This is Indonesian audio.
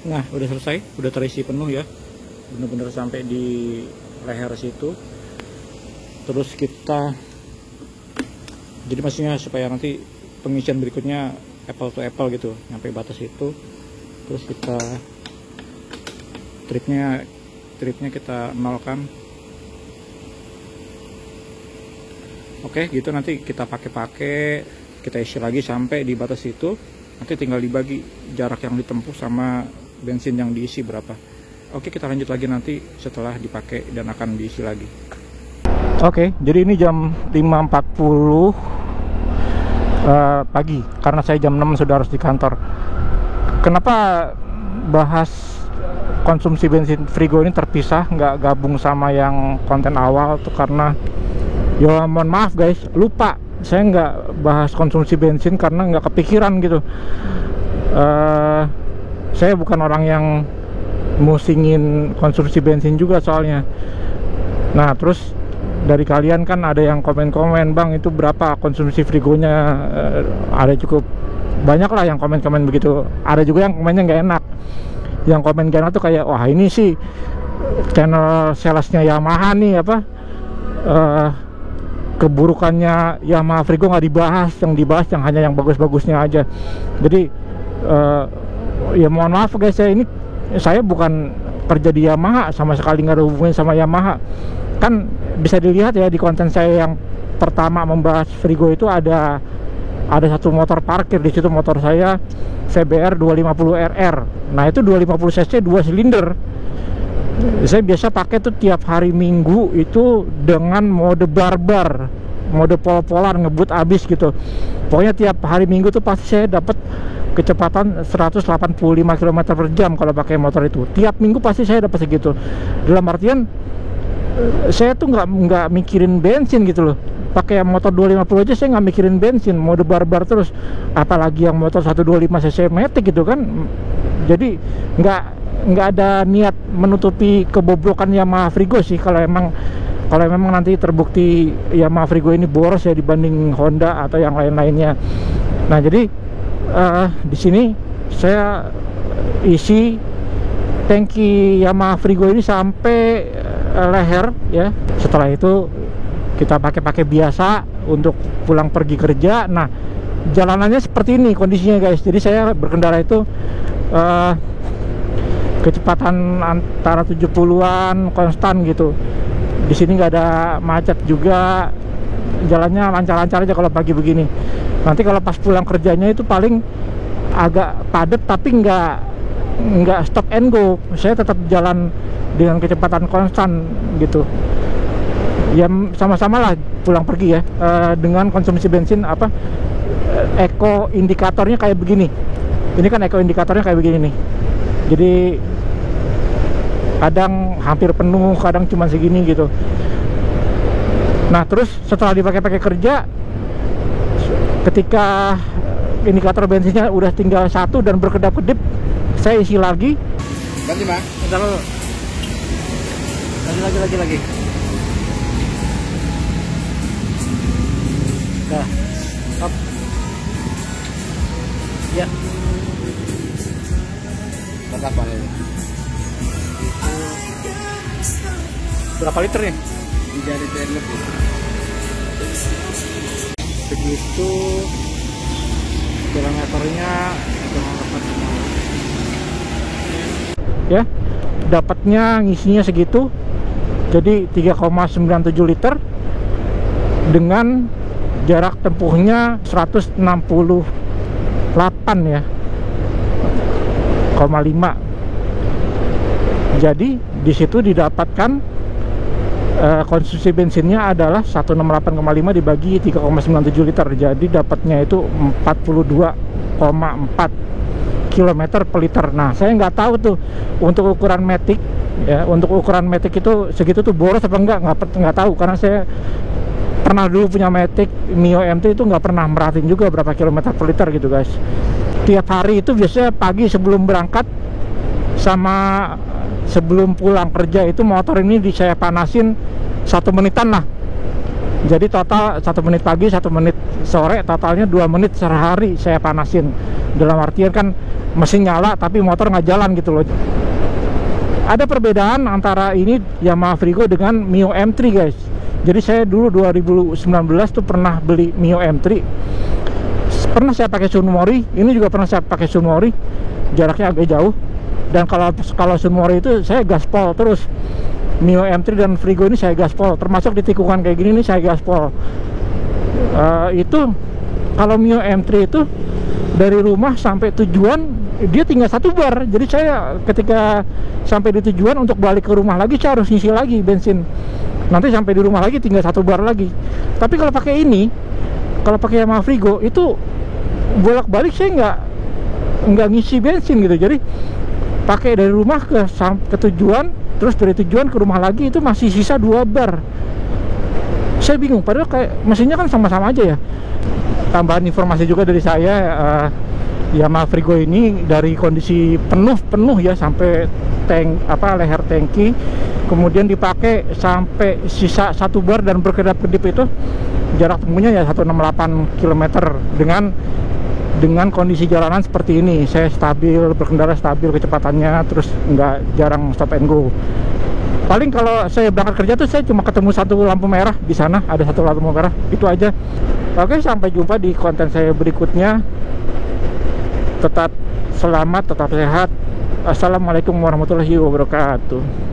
Nah, udah selesai, udah terisi penuh ya, bener-bener sampai di leher situ. Terus kita, jadi maksudnya supaya nanti pengisian berikutnya apple to apple gitu, sampai batas itu. Terus kita tripnya kita nolkan. Oke, gitu nanti kita pakai, kita isi lagi sampai di batas itu. Nanti tinggal dibagi jarak yang ditempuh sama bensin yang diisi berapa. Oke, kita lanjut lagi nanti setelah dipakai dan akan diisi lagi. Oke, jadi ini jam 5.40 pagi, karena saya jam 6 sudah harus di kantor. Kenapa bahas konsumsi bensin Frigo ini terpisah, nggak gabung sama yang konten awal tuh? Karena ya mohon maaf guys, lupa saya nggak bahas konsumsi bensin karena nggak kepikiran gitu. Saya bukan orang yang musingin konsumsi bensin juga soalnya. Nah, terus dari kalian kan ada yang komen-komen, bang itu berapa konsumsi Frigonya, ada cukup banyak lah yang komen-komen begitu. Ada juga yang komennya nggak enak. Yang komen gak enak tuh kayak, wah ini sih channel salesnya Yamaha nih, apa keburukannya Yamaha Frigo nggak dibahas, yang dibahas yang hanya yang bagus-bagusnya aja. Jadi ya mohon maaf guys, saya bukan kerja di Yamaha, sama sekali nggak ada hubungannya sama Yamaha. Kan bisa dilihat ya di konten saya yang pertama membahas Frigo itu ada satu motor parkir di situ, motor saya CBR 250RR. Nah itu 250 cc 2 silinder. Saya biasa pakai tuh tiap hari Minggu itu dengan mode barbar, mode pol-polar, ngebut abis gitu. Pokoknya tiap hari Minggu tuh pasti saya dapat kecepatan 185 km per jam kalau pakai motor itu. Tiap minggu pasti saya dapat segitu. Dalam artian saya tuh nggak mikirin bensin gitu loh. Pakai motor 250 aja saya nggak mikirin bensin, mode barbar terus. Apalagi yang motor 125 cc Matic gitu kan. Jadi nggak ada niat menutupi kebobrokan Yamaha Frigo sih. Kalau memang nanti terbukti Yamaha Frigo ini boros ya dibanding Honda atau yang lain-lainnya. Nah jadi di sini saya isi tangki Yamaha Frigo ini sampai leher ya. Setelah itu kita pakai biasa untuk pulang pergi kerja. Nah jalanannya seperti ini kondisinya guys. Jadi saya berkendara itu kecepatan antara 70-an konstan gitu. Di sini nggak ada macet juga, jalannya lancar-lancar aja kalau pagi begini. Nanti kalau pas pulang kerjanya itu paling agak padat, tapi nggak stop and go. Saya tetap jalan dengan kecepatan konstan gitu. Ya sama-sama lah pulang pergi ya, dengan konsumsi bensin eco indikatornya kayak begini. Ini kan eco indikatornya kayak begini nih. Jadi kadang hampir penuh, kadang cuma segini gitu. Nah terus setelah dipakai kerja, ketika indikator bensinnya udah tinggal 1 dan berkedap-kedip, saya isi lagi. Ganti bang. Bentar dulu. Lagi. Dah. Stop. Ya. Berapa ini? Berapa liter nih? 3 liter lebih. Begitu kilometernya ya, dapatnya ngisinya segitu. Jadi 3,97 liter dengan jarak tempuhnya 168 ya, 0,5. Jadi di situ didapatkan konsumsi bensinnya adalah 168,5 dibagi 3,97 liter. Jadi dapatnya itu 42,4 km per liter. Nah saya nggak tahu tuh untuk ukuran Matic ya, untuk ukuran Matic itu segitu tuh boros apa nggak tahu, karena saya pernah dulu punya Matic Mio MT itu nggak pernah merhatiin juga berapa kilometer per liter gitu guys. Tiap hari itu biasanya pagi sebelum berangkat sama sebelum pulang kerja itu motor ini saya panasin 1 menitan lah. Jadi total 1 menit pagi, 1 menit sore, totalnya 2 menit sehari saya panasin. Dalam artian kan mesin nyala tapi motor nggak jalan gitu loh. Ada perbedaan antara ini Yamaha Frigo dengan Mio M3 guys. Jadi saya dulu 2019 tuh pernah beli Mio M3. Pernah saya pakai Sunmori, ini juga pernah saya pakai Sunmori. Jaraknya agak jauh. Dan kalau Sunmori itu saya gaspol terus. Mio M3 dan Frigo ini saya gaspol, termasuk di tikungan kayak gini nih saya gaspol. Itu kalau Mio M3 itu dari rumah sampai tujuan dia tinggal 1 bar. Jadi saya ketika sampai di tujuan untuk balik ke rumah lagi saya harus ngisi lagi bensin. Nanti sampai di rumah lagi tinggal 1 bar lagi. Tapi kalau pakai ini, kalau pakai Yamaha Frigo itu bolak-balik saya nggak ngisi bensin gitu. Jadi pakai dari rumah ke tujuan, terus dari tujuan ke rumah lagi itu masih sisa 2 bar. Saya bingung, padahal kayak mesinnya kan sama-sama aja ya. Tambahan informasi juga dari saya, Yamaha Frigo ini dari kondisi penuh ya sampai leher tangki, kemudian dipakai sampai sisa 1 bar dan berkedap-kedip itu jarak tempuhnya ya 168 km dengan kondisi jalanan seperti ini. Saya berkendara stabil kecepatannya, terus nggak jarang stop and go. Paling kalau saya berangkat kerja tuh saya cuma ketemu 1 lampu merah di sana, ada 1 lampu merah, itu aja. Oke, sampai jumpa di konten saya berikutnya. Tetap selamat, tetap sehat. Assalamualaikum warahmatullahi wabarakatuh.